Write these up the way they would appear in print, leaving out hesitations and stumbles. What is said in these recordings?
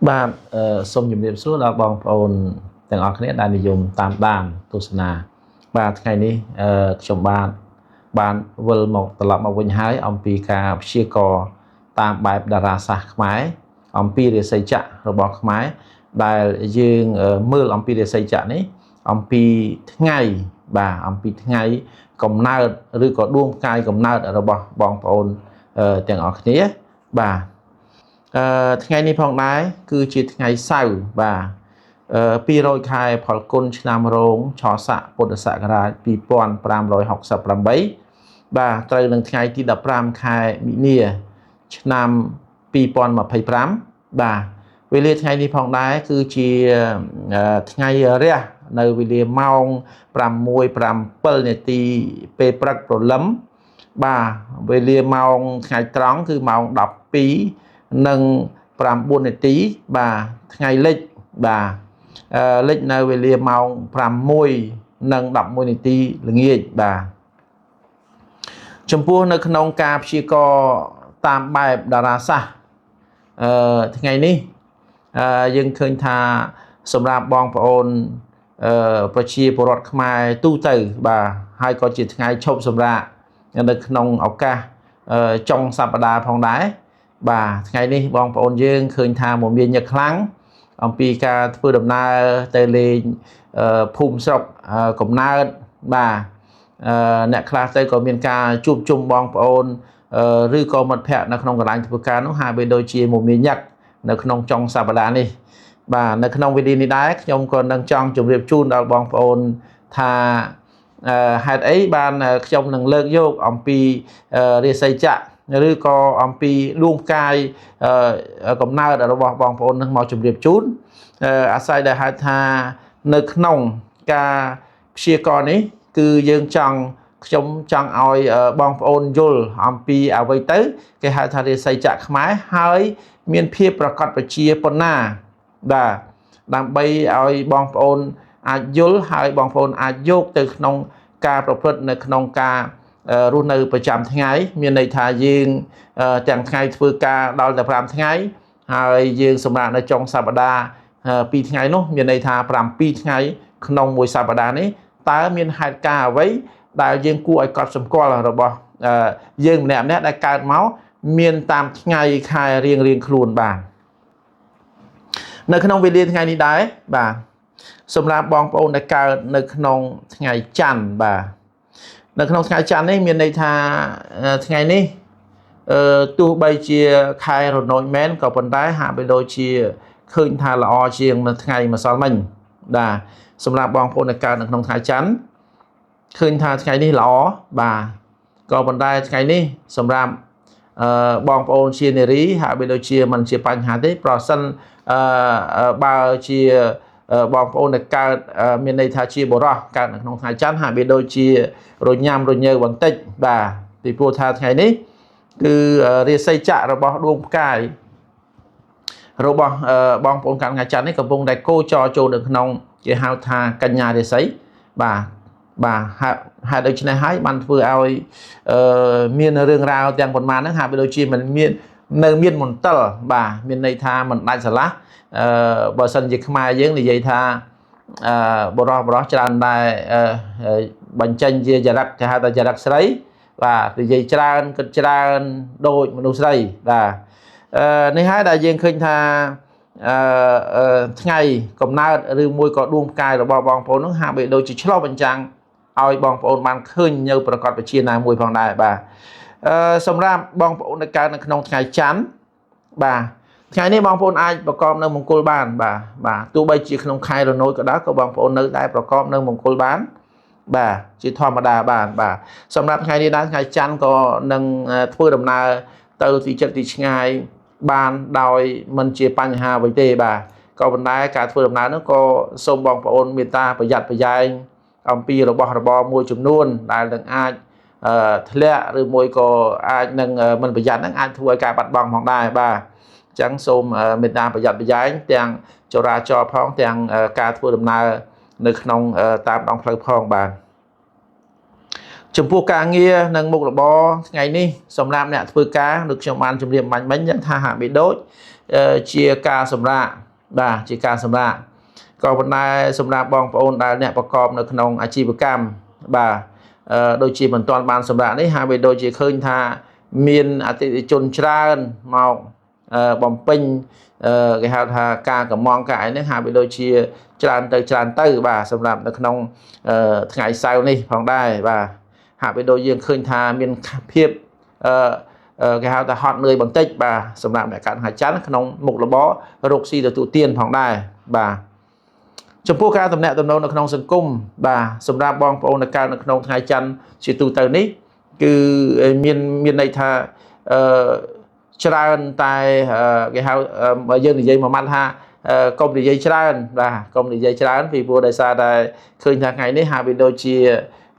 បាទសូមជម្រាបសួរដល់បងប្អូនទាំងអស់គ្នាដែលនិយមតាមដានទស្សនាបាទថ្ងៃនេះខ្ញុំបានវិលមកត្រឡប់មកវិញហើយអំពីការព្យាករណ៍តាមបែបតារាសាស្ត្រខ្មែរអំពីរាសីចក្ររបស់ខ្មែរដែលយើងមើលអំពីរាសីចក្រនេះអំពីថ្ងៃបាទអំពីថ្ងៃកំណើតឬក៏ដួងផ្កាយកំណើតរបស់បងប្អូនទាំងអស់គ្នាបាទថ្ងៃនេះផងដែរគឺជាថ្ងៃសៅរ៍បាទ200ខែផលគុណឆ្នាំរោងឆស័កពុទ្ធសករាជ2568បាទត្រូវនឹងថ្ងៃទី15ខែមិនិនាឆ្នាំ2025បាទវេលាថ្ងៃនេះផងដែរគឺជាថ្ងៃរះនៅវេលាម៉ោង6:07នាទីពេលព្រឹកព្រលឹមបាទវេលាម៉ោងថ្ងៃត្រង់គឺម៉ោង12:09នាទីបាទថ្ងៃលិចបាទលិចនៅវេលាម៉ោង6:11នាទីល្ងាចបាទចំពោះនៅក្នុងការព្យាករណ៍តាមបែបតារាសាស្ត្រថ្ងៃនេះយើងឃើញថាសម្រាប់បងប្អូនប្រជាពលរដ្ឋខ្មែរទូទៅបាទហើយក៏ជាថ្ងៃឈប់សម្រាកនៅក្នុងឱកាសចុងសប្តាហ៍ផងដែរបាទថ្ងៃនេះបងប្អូនយើងឃើញថាមមាញឹកខ្លាំងអំពីការធ្វើដំណើរទៅលេងភូមិស្រុកកំណើតបាទអ្នកខ្លះទៅក៏មានការជួបជុំបងប្អូនឬក៏មិត្តភ័ក្តិនៅក្នុងកន្លែងធ្វើការនោះហាក់បីដូចជាមមាញឹកនៅក្នុងចុងសប្តាហ៍នេះបាទនៅក្នុងវីដេអូនេះដែរខ្ញុំក៏នឹងចង់ជម្រាបជូនដល់បងប្អូនថាហេតុអីបានខ្ញុំនឹងលើកយកអំពីរាសីចក្រឬក៏អំពីដួងផ្កាយកំណើតរបស់បងប្អូននឹងមកជម្រាបជូនអាស្រ័យដែលហៅថានៅក្នុងការព្យាករណ៍នេះគឺយើងខ្ញុំចង់ឲ្យបងប្អូនយល់អំពីអ្វីទៅគេហៅថារាសីចក្រខ្មែរហើយមានភាពប្រកបប្រជាប៉ុណ្ណាបាទដើម្បីឲ្យបងប្អូនអាចយល់ហើយបងប្អូនអាចយកទៅក្នុងការប្រព្រឹត្តនៅក្នុងការរស់នៅប្រចាំថ្ងៃមានន័យថាយើងទាំងថ្ងៃធ្វើការដល់តែ5ថ្ងៃហើយយើងសម្រាប់នៅចុងសប្តាហ៍2ថ្ងៃនោះមានន័យថា7ថ្ងៃក្នុងមួយសប្តាហ៍នេះតើមានហេតុការណ៍អ្វីដែលយើងគួរឲ្យកត់សម្គាល់របស់យើងម្នាក់ៗដែលកើតមកមានតាមថ្ងៃខែរៀងខ្លួនបាននៅក្នុងវេលាថ្ងៃនេះដែរបាទសម្រាប់បងប្អូនដែលកើតនៅក្នុងថ្ងៃច័ន្ទបាទនៅក្នុងថ្ងៃច័ន្ទនេះមានន័យថាថ្ងៃនេះទោះបីជាខែរនោចមែនក៏ប៉ុន្តែហាក់បីដូចជាឃើញថាល្អជាងនៅថ្ងៃម្សិលមិញបាទសម្រាប់បងប្អូនដែលកើតនៅក្នុងថ្ងៃច័ន្ទឃើញថាថ្ងៃនេះល្អបាទក៏ប៉ុន្តែថ្ងៃនេះសម្រាប់បងប្អូនជានារីហាក់បីដូចជាមិនជាបញ្ហាទេប្រសិនបើជាបងប្អូនដែលកើតមានន័យថាជាបុរសកើតនៅក្នុងថ្ងៃច័ន្ទហាក់បីដូចជារញ៉ាំរញើបន្តិចបាទពីព្រោះថាថ្ងៃនេះគឺរាសីចក្ររបស់ដួងផ្កាយរបស់បងប្អូនកើតថ្ងៃច័ន្ទនេះកំពុងតែគោចរចូលនៅក្នុងគេហៅថាកញ្ញារាសីបាទហេតុដូច្នេះហើយបានធ្វើឲ្យមានរឿងរ៉ាវទាំងប៉ុន្មានហ្នឹងហាក់បីដូចជាមិនមានមន្ទិលបាទមានន័យថាមិនដាច់ស្រឡះបើសិនជាខ្មែរយើងនិយាយថាបរោះច្រើនដែរបញ្ចេញជាចរិតគេហៅថាចរិតស្រីបាទនិយាយច្រើនគិតច្រើនដូចមនុស្សស្រីបាទនេះហើយដែលយើងឃើញថាថ្ងៃកំណើតឬមួយក៏ដួងផ្កាយរបស់បងប្អូននោះហាក់បីដូចជាឆ្លុះបញ្ចាំងឲ្យបងប្អូនបានឃើញនៅប្រកបវិជាណាមួយផងដែរបាទសម្រាប់បងប្អូនដែលកើតនៅក្នុងថ្ងៃច័ន្ទបាទថ្ងៃនេះបងប្អូនអាចប្រកបនៅមង្គលបានបាទទោះបីជាក្នុងខែរនោចក៏ដោយក៏បងប្អូននៅតែប្រកបនៅមង្គលបានបាទជាធម្មតាបាទសម្រាប់ថ្ងៃនេះដែរថ្ងៃច័ន្ទក៏នឹងធ្វើដំណើរទៅទីចិត្តទីឆ្ងាយបានដោយមិនជាបញ្ហាអ្វីទេបាទក៏ប៉ុន្តែការធ្វើដំណើរនោះក៏សូមបងប្អូនមេត្តាប្រយ័ត្នប្រយែងអំពីរបស់របរមួយចំនួនដែលនឹងអាចធ្លាក់ឬមួយក៏អាចនឹងមិនប្រយ័ត្ននឹងអាចធ្វើឲ្យការបាត់បង់ផងដែរបាទអញ្ចឹងសូមមេត្តាប្រយ័ត្នប្រយែងទាំងចរាចរណ៍ផងទាំងការធ្វើដំណើរនៅក្នុងតាមដងផ្លូវផងបាទចំពោះការងារនិងមុខរបរថ្ងៃនេះសម្រាប់អ្នកធ្វើការដូចខ្ញុំបានជម្រាបបាញ់មិញថាហាក់បីដូច chia ca sầm rạ bà chia ca sầm rạ còn vấn đề sầm rạ bong ôn đại nèประกอบនៅក្នុងអាជីវកម្មបាទដូចជាមិនទាន់បានសម្រាប់នេះហើយវាដូចជាឃើញថាមានអតិថិជនច្រើនមកបំពេញគេហៅថាការកម្មងការអីហ្នឹងហាក់បីដូចជាច្រើនទៅបាទសម្រាប់នៅក្នុងថ្ងៃសៅរ៍នេះផងដែរបាទហាក់បីដូចយើងឃើញថាមានភាពគេហៅថាហត់នឿយបន្តិចបាទសម្រាប់អ្នកកាត់ហាច័ន្ទក្នុងមុខរបររកស៊ីទទួលទានផងដែរបាទចំពោះការតំណាក់តំណងនៅក្នុងសង្គមបាទសម្រាប់បងប្អូនដែលកើតនៅក្នុងថ្ងៃច័ន្ទជាទូទៅនេះគឺមានន័យថាច្រើនតែគេហៅយើងនិយាយមួយម៉ាត់ថាកុំនិយាយច្រើនបាទកុំនិយាយច្រើនពីព្រោះដោយសារតែឃើញថាថ្ងៃនេះហាក់បីដូចជា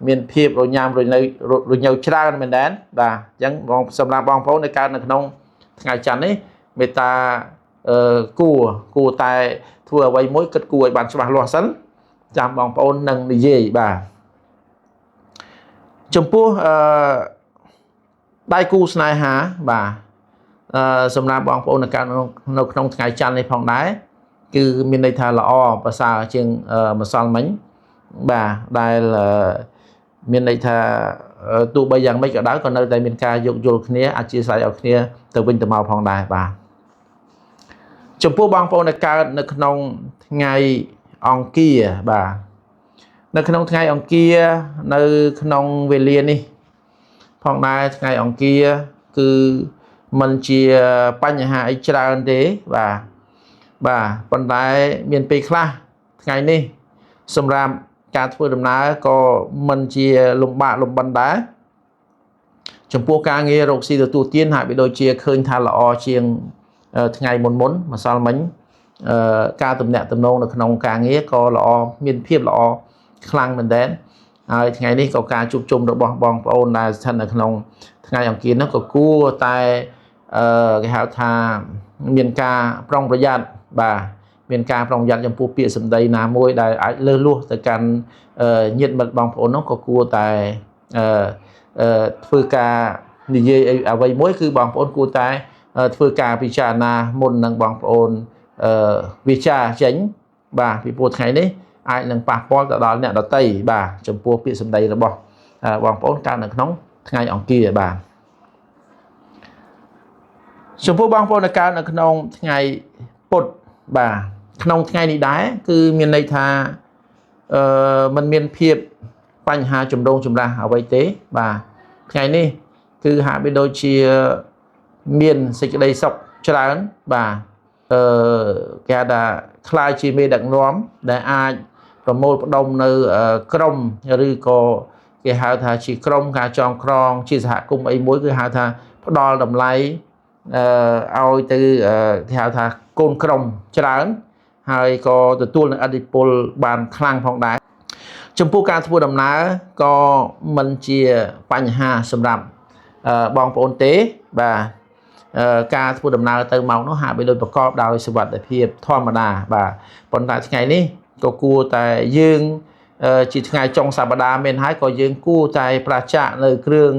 មានភាពរញ៉ាំរញ៉ៅច្រើនមែនដែរបាទអញ្ចឹងបងសម្រាប់បងប្អូនដែលកើតនៅក្នុងថ្ងៃច័ន្ទនេះមេត្តាគួរតែធ្វើអ្វីមួយគិតគួរឲ្យបានច្បាស់លាស់សិនចាំបងប្អូននឹងនិយាយបាទចំពោះដៃគូស្នេហាបាទសម្រាប់បងប្អូននៅក្នុងថ្ងៃច័ន្ទនេះផងដែរគឺមានន័យថាល្អប្រសើរជាងម្សិលមិញបាទដែលមានន័យថាទោះបីយ៉ាងម៉េចក៏ដោយក៏នៅតែមានការយោគយល់គ្នាអធិស្ឋានឲ្យគ្នាទៅវិញទៅមកផងដែរបាទចំពោះបងប្អូនដែលកើតនៅក្នុងថ្ងៃអង្គារបាទនៅក្នុងថ្ងៃអង្គារនៅក្នុងវេលានេះផងដែរថ្ងៃអង្គារគឺมันជាបញ្ហាអីច្រើនទេបាទប៉ុន្តែមានពេលខ្លះថ្ងៃនេះសម្រាប់ការធ្វើដំណើរក៏มันជាលំបាកលំបិនដែរចំពោះការងាររកស៊ីទទួលទានហាក់បីដូចជាឃើញថាល្អជាងថ្ងៃមុនម្សិលមិញការទំនាក់ទំនងនៅក្នុងការងារក៏ល្អមានភាពល្អខ្លាំងមែនទែនហើយថ្ងៃនេះក៏ការជួបជុំរបស់បងប្អូនដែលស្ថិតនៅក្នុងថ្ងៃអង្គារនោះក៏គួរតែគេហៅថាមានការប្រុងប្រយ័ត្នបាទមានការប្រុងប្រយ័ត្នចំពោះពាក្យសម្ដីណាមួយដែលអាចលើសលួសទៅកាន់ញាតិមិត្តបងប្អូននោះក៏គួរតែធ្វើការនិយាយអ្វីមួយគឺបងប្អូនគួរតែធ្វើការពិចារណាមុននឹងបងប្អូនវិចារចេញបាទពីព្រោះថ្ងៃនេះអាចនឹងប៉ះពាល់ទៅដល់អ្នកដទៃបាទចំពោះពាក្យសម្ដីរបស់បងប្អូនកើតនៅក្នុងថ្ងៃអង្គារបាទចំពោះបងប្អូនដែលកើតនៅក្នុងថ្ងៃពុធបាទក្នុងថ្ងៃនេះដែរគឺមានន័យថាมันមានភាពបញ្ហាចម្រូងចម្រាសអ្វីទេបាទថ្ងៃនេះគឺហាក់បីដូចជាមានសេចក្តីសុខច្រើនបាទគេថាខ្លាយជាមេដឹកនាំដែលអាចប្រមូលផ្ដុំនៅក្រុមឬក៏គេហៅថាជាក្រុមការចងក្រងជាសហគមន៍អីមួយគឺហៅថាផ្ដល់តម្លៃឲ្យទៅគេហៅថាកូនក្រុមច្រើនហើយក៏ទទួលនឹងឥទ្ធិពលបានខ្លាំងផងដែរចំពោះការធ្វើដំណើរក៏មិនជាបញ្ហាសម្រាប់បងប្អូនទេបាទការធ្វើដំណើរទៅមកនោះហាក់បីដូចប្រកបដោយសុវត្ថិភាពធម្មតាបាទប៉ុន្តែថ្ងៃនេះក៏គួរតែយើងជាថ្ងៃចុងសប្តាហ៍មែនហើយក៏យើងគួរតែប្រាចាក់នៅគ្រឿង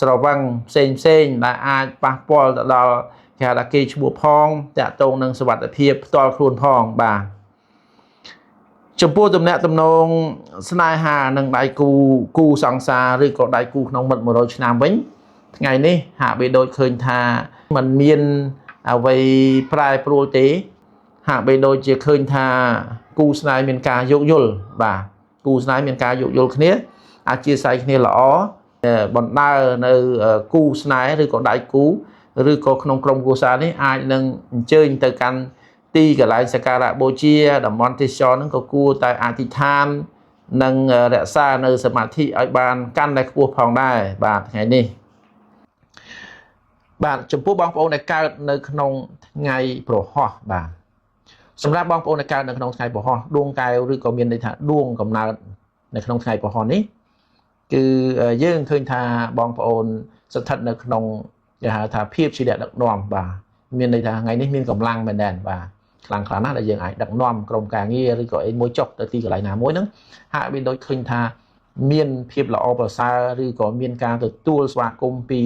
ស្រវឹងផ្សេងដែលអាចប៉ះពាល់ទៅដល់គេហៅថាគេឈ្មោះផងតាក់ទងនឹងសុវត្ថិភាពផ្ទាល់ខ្លួនផងបាទចំពោះទំនាក់ទំនងស្នេហានឹងដៃគូសង្សារឬក៏ដៃគូក្នុងមិត្ត100ឆ្នាំវិញថ្ងៃនេះហាក់បីដូចឃើញថាมันមានអ្វីប្រែប្រួលទេហាក់បីដូចជាឃើញថាគូស្នេហ៍មានការយោគយល់បាទគូស្នេហ៍មានការយោគយល់គ្នាអធិស្ឋានគ្នាល្អបណ្ដើរនៅគូស្នេហ៍ឬក៏ដៃគូឬក៏ក្នុងក្រុមគ្រួសារនេះអាចនឹងអញ្ជើញទៅកាន់ទីកន្លែងសក្ការៈបូជាតំបន់ទេសចរហ្នឹងក៏គួរតែអធិដ្ឋាននិងរក្សានៅសមាធិឲ្យបានកាន់តែខ្ពស់ផងដែរបាទថ្ងៃនេះបាទចំពោះបងប្អូនដែលកើតនៅក្នុងថ្ងៃប្រហោះបាទសម្រាប់បងប្អូនដែលកើតនៅក្នុងថ្ងៃប្រហោះដួងកែវឬក៏មានន័យថាដួងកំណើតនៅក្នុងថ្ងៃប្រហោះនេះគឺយើងឃើញថាបងប្អូនស្ថិតនៅក្នុងគេហៅថាភាពជាអ្នកដឹកនាំបាទមានន័យថាថ្ងៃនេះមានកម្លាំងមែនដែរបាទខ្លាំងណាស់ដែលយើងអាចដឹកនាំក្រុមការងារឬក៏អីមួយចុះទៅទីកន្លែងណាមួយហ្នឹងហាក់បីដូចឃើញថាមានភាពល្អប្រសើរឬក៏មានការទទួលស្វាគមន៍ពី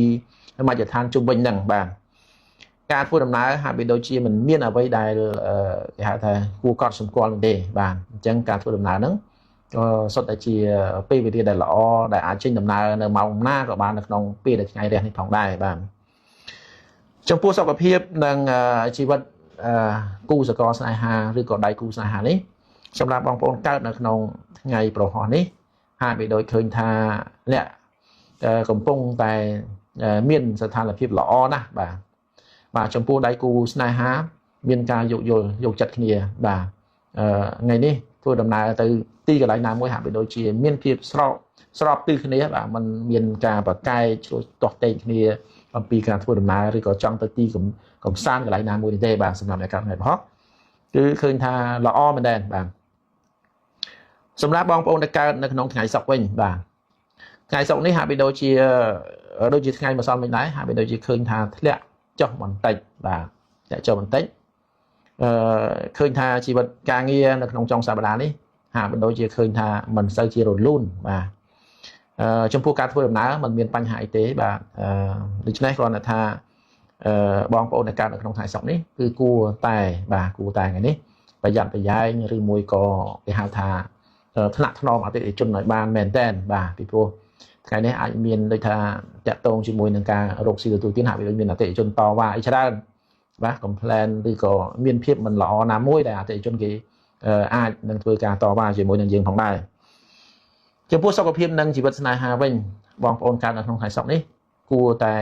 មជ្ឈដ្ឋានជុំវិញហ្នឹងបាទ ការធ្វើដំណើរហាក់បីដូចជាមិនមានអ្វីដែលគេហៅថាគួរកត់សម្គាល់នោះទេបាទអញ្ចឹងការធ្វើដំណើរហ្នឹងក៏សុទ្ធតែជាពេលវេលាដែលល្អដែលអាចចេញដំណើរនៅម៉ោងណាក៏បាននៅក្នុងពេលដែលថ្ងៃរះនេះផងដែរបាទចំពោះសុខភាពនិងជីវិតគូសកលស្នេហាឬក៏ដៃគូស្នេហានេះសម្រាប់បងប្អូនកើតនៅក្នុងថ្ងៃប្រហោះនេះហាក់បីដូចឃើញថាអ្នកកំពុងតែមានស្ថានភាពល្អណាស់បាទចំពោះដៃគូស្នេហាមានការយោគយល់យកចិត្តគ្នាបាទថ្ងៃនេះធ្វើដំណើរទៅទីកន្លែងណាមួយហាក់បីដូចជាមានភាពស្របទិសគ្នាបាទมันមានការប្រកែកឆ្លោះទាស់ទែងគ្នាអំពីការធ្វើដំណើរឬក៏ចង់ទៅទីកំសាន្តកន្លែងណាមួយនេះទេបាទសម្រាប់អ្នកកើតថ្ងៃប្រហោះគឺឃើញថាល្អមែនដែរបាទសម្រាប់បងប្អូនដែលកើតនៅក្នុងថ្ងៃសុក្រវិញបាទថ្ងៃសុក្រនេះហាក់បីដូចជាថ្ងៃម្សិលមិញដែរហាក់បីដូចជាឃើញថាធ្លាក់ចុះបន្តិចបាទធ្លាក់ចុះបន្តិចឃើញថាជីវិតការងារនៅក្នុងចុងសប្តាហ៍នេះហាក់បីដូចជាឃើញថាមិនសូវជារលូនបាទចំពោះការធ្វើដំណើរมันមានបញ្ហាអីទេបាទដូច្នេះគ្រាន់តែថាបងប្អូនដែលកើតនៅក្នុងថ្ងៃសុក្រនេះគឺគួរតែថ្ងៃនេះប្រយ័ត្នប្រយែងឬមួយក៏គេហៅថាថ្នាក់ថ្នមអតិថិជនឲ្យបានមែនតែនបាទពីព្រោះថ្ងៃនេះអាចមានដូចថាតាក់ទងជាមួយនឹងការរកស៊ីទទួលទានហាក់បីដូចមានអតិថិជនតវ៉ាអីច្រើនបាទ complain ឬក៏មានភាពមិនល្អណាមួយដែលអតិថិជនគេអាចនឹងធ្វើការតវ៉ាជាមួយនឹងយើងផងដែរចំពោះសុខភាពនិងជីវិតស្នេហាវិញបងប្អូនកើតនៅក្នុងថ្ងៃសុក្រនេះគួរតែ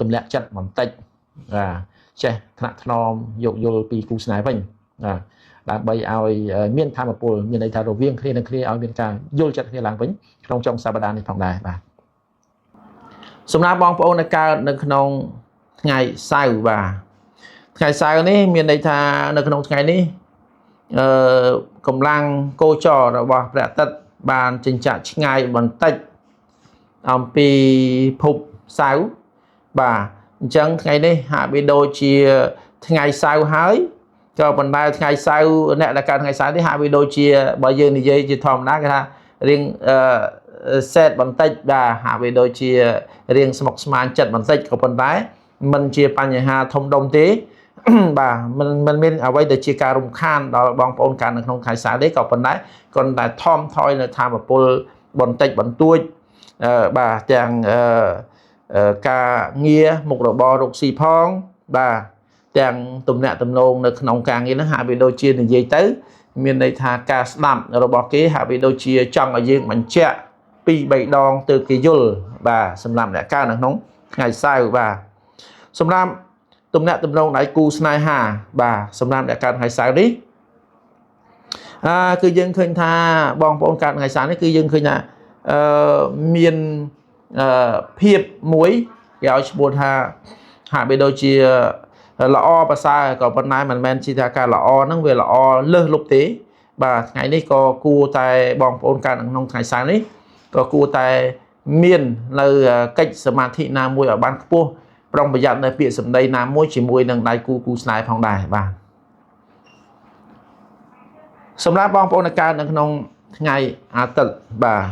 ទម្លាក់ចិត្តបន្តិចបាទចេះថ្នាក់ថ្នមយោគយល់ពីគូស្នេហ៍វិញបាទដើម្បីឲ្យមានធម៌ពលមានន័យថារវាងគ្នានឹងគ្នាឲ្យមានការយល់ចិត្តគ្នាឡើងវិញក្នុងចុងសប្តាហ៍នេះផងដែរបាទសម្រាប់បងប្អូនដែលកើតនៅក្នុងថ្ងៃសៅរ៍បាទថ្ងៃសៅរ៍នេះមានន័យថានៅក្នុងថ្ងៃនេះកម្លាំងគោចររបស់ព្រះអាទិត្យបានចិញ្ចាក់ឆ្ងាយបន្តិចអំពីភពសៅរ៍បាទអញ្ចឹងថ្ងៃនេះហាក់បីដូចជាថ្ងៃសៅរ៍ហើយក៏ប៉ុន្តែថ្ងៃសៅរ៍អ្នកដែលកើតថ្ងៃសៅរ៍នេះហាក់បីដូចជាបើយើងនិយាយជាធម្មតាគេថារៀងសេតបន្តិចបាទហាក់បីដូចជារៀងស្មុគស្មាញចិត្តបន្តិចក៏ប៉ុន្តែมันជាបញ្ហាធំដុំទេបាទมันមានអ្វីដែលជាការរំខានដល់បងប្អូនកើតនៅក្នុងថ្ងៃសៅរ៍ទេក៏ប៉ុន្តែគ្រាន់តែថមថយនៅធម៌ពលបន្តិចបន្តួចបាទទាំងការងារមុខរបររកស៊ីផងបាទទាំងទំនាក់ទំនងនៅក្នុងការងារហ្នឹងហាក់បីដូចជានិយាយទៅមានន័យថាការស្ដាប់របស់គេហាក់បីដូចជាចង់ឲ្យយើងបញ្ជាក់2-3 ដងទើបគេយល់បាទសម្រាប់អ្នកកើតនៅក្នុងថ្ងៃសៅរ៍បាទសម្រាប់ទំនាក់ទំនងដៃគូស្នេហាបាទសម្រាប់អ្នកកើតថ្ងៃសៅរ៍នេះគឺយើងឃើញថាបងប្អូនកើតថ្ងៃសៅរ៍នេះគឺយើងឃើញថាមានភាពមួយគេឲ្យឈ្មោះថាហាក់បីដូចជាល្អប្រសើរក៏ប៉ុន្តែមិនមែនជាថាការល្អហ្នឹងវាល្អលើសលប់ទេបាទថ្ងៃនេះក៏គួរតែបងប្អូនកើតក្នុងថ្ងៃសៅរ៍នេះក៏គួរតែមាននៅកិច្ចសមាធិណាមួយឲ្យបានខ្ពស់ប្រុងប្រយ័ត្ននៅពាក្យសម្ដីណាមួយជាមួយនឹងដៃគូស្នេហ៍ផងដែរបាទសម្រាប់បងប្អូនដែលកើតនៅក្នុងថ្ងៃអាទិត្យបាទ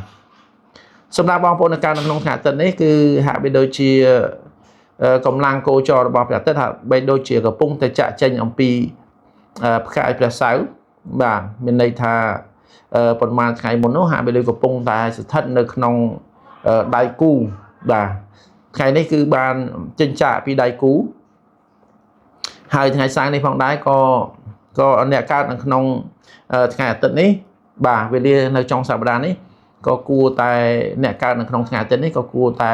សម្រាប់បងប្អូនដែលកើតនៅក្នុងថ្ងៃអាទិត្យនេះគឺហាក់បីដូចជាកម្លាំងគោចររបស់ព្រះអាទិត្យហាក់បីដូចជាកំពុងតែចាក់ចេញអំពីផ្កាយព្រះសៅរ៍បាទមានន័យថាប្រហែលថ្ងៃមុននោះហាក់បីដូចកំពុងតែស្ថិតនៅក្នុងដៃគូបាទថ្ងៃនេះគឺបានចិញ្ចាក់ពីដៃគូហើយថ្ងៃសៅរ៍នេះផងដែរក៏អ្នកកើតនៅក្នុងថ្ងៃអាទិត្យនេះបាទវេលានៅចុងសប្តាហ៍នេះក៏គួរតែអ្នកកើតនៅក្នុងថ្ងៃអាទិត្យនេះក៏គួរតែ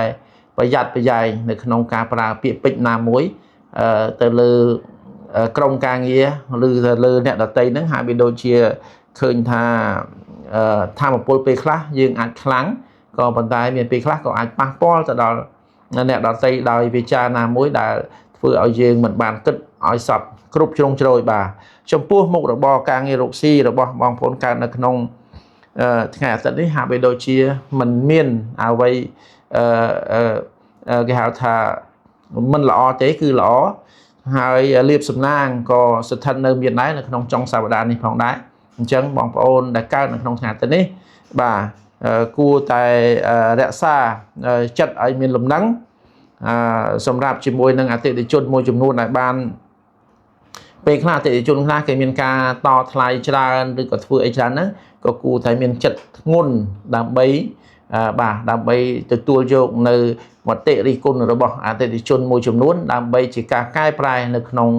ប្រយ័ត្នប្រយែងនៅក្នុងការប្រើពាក្យពេចន៍ណាមួយទៅលើក្រុមការងារឬទៅលើអ្នកដទៃហ្នឹងហាក់បីដូចជាឃើញថាធម៌ពលពេលខ្លះយើងអាចខ្លាំងក៏ប៉ុន្តែមានពេលខ្លះក៏អាចប៉ះពាល់ទៅដល់អ្នកដទៃដោយវាចាណាមួយដែលធ្វើឲ្យយើងមិនបានគិតឲ្យសពគ្រប់ជ្រុងជ្រោយបាទចំពោះមុខរបរការងាររកស៊ីរបស់បងប្អូនកើតនៅក្នុងថ្ងៃអាទិត្យនេះហាក់បីដូចជាមិនមានអ្វីគេហៅថាមិនល្អទេគឺល្អហើយលៀបសំណាងក៏ស្ថិតនៅមានដែរនៅក្នុងចុងសប្តាហ៍នេះផងដែរអញ្ចឹងបងប្អូនដែលកើតនៅក្នុងថ្ងៃអាទិត្យនេះបាទគួរតែរក្សាចិត្តឲ្យមានលំនឹង សម្រាប់ជាមួយនឹងអតិថិជនមួយចំនួនដែលបានពេលខ្លះអតិថិជនខ្លះគេមានការតថ្លៃច្រើនឬក៏ធ្វើអីច្រើនហ្នឹងក៏គួរតែមានចិត្តធ្ងន់ដើម្បីដើម្បីទទួលយកនៅមតិរិះគន់របស់អតិថិជនមួយចំនួនដើម្បីជាការកែប្រែនៅក្នុង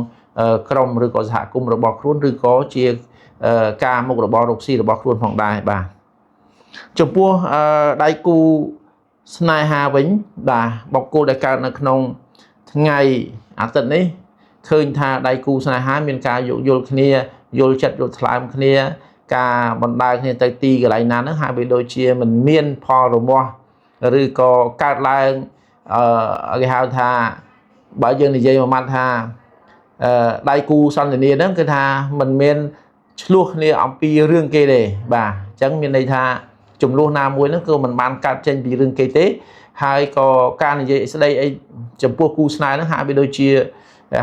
ក្រុមឬក៏សហគមន៍របស់ខ្លួនឬក៏ជាការមុខរបររកស៊ីរបស់ខ្លួនផងដែរបាទចំពោះដៃគូស្នេហាវិញបាទបុគ្គលដែលកើតនៅក្នុងថ្ងៃអាទិត្យនេះឃើញថាដៃគូស្នេហាមានការយោគយល់គ្នាយល់ចិត្តយល់ថ្លើមគ្នាការបណ្ដើរគ្នាទៅទីកន្លែងណាហ្នឹងហាក់បីដូចជាមិនមានផលរមាស់ឬក៏កើតឡើងគេហៅថាបើយើងនិយាយមួយម៉ាត់ថាដៃគូសន្ទនាហ្នឹងគឺថាមិនមានឆ្លោះគ្នាអំពីរឿងគេទេបាទអញ្ចឹងមានន័យថាចំនួនណាមួយហ្នឹងគឺមិនបានកាត់ចេញពីរឿងគេទេហើយក៏ការនិយាយស្ដីអីចំពោះគូស្នេហ៍ហ្នឹងហាក់បីដូចជា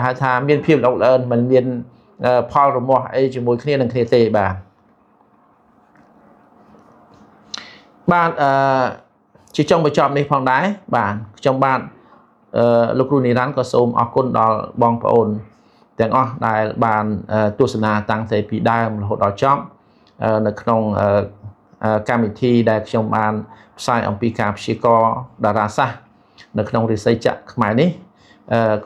ហៅថាមានភាពល្អល្អិនមិនមានផលរមាស់អីជាមួយគ្នានឹងគ្នាទេបាទជាចុងបញ្ចប់នេះផងដែរបាទខ្ញុំបាទលោកគ្រូនិរ័ន្តរ៍ក៏សូមអរគុណដល់បងប្អូនទាំងអស់ដែលបានទស្សនាតាំងតែពីដើមរហូតដល់ចប់នៅក្នុងកម្មវិធីដែលខ្ញុំបានផ្សាយអំពីការព្យាករណ៍តារាសាស្ត្រនៅក្នុងរិស័យចក្រខ្មែរនេះ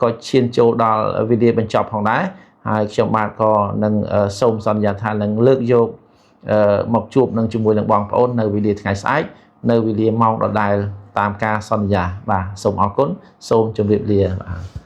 ក៏ឈានចូលដល់វេលាបញ្ចប់ផងដែរហើយខ្ញុំបាទក៏នឹងសូមសន្យាថានឹងលើកយកមកជួបនឹងជាមួយនឹងបងប្អូននៅវេលាថ្ងៃស្អែកនៅវេលាម៉ោងដដែលតាមការសន្យាបាទសូមអរគុណសូមជម្រាបលាបាទ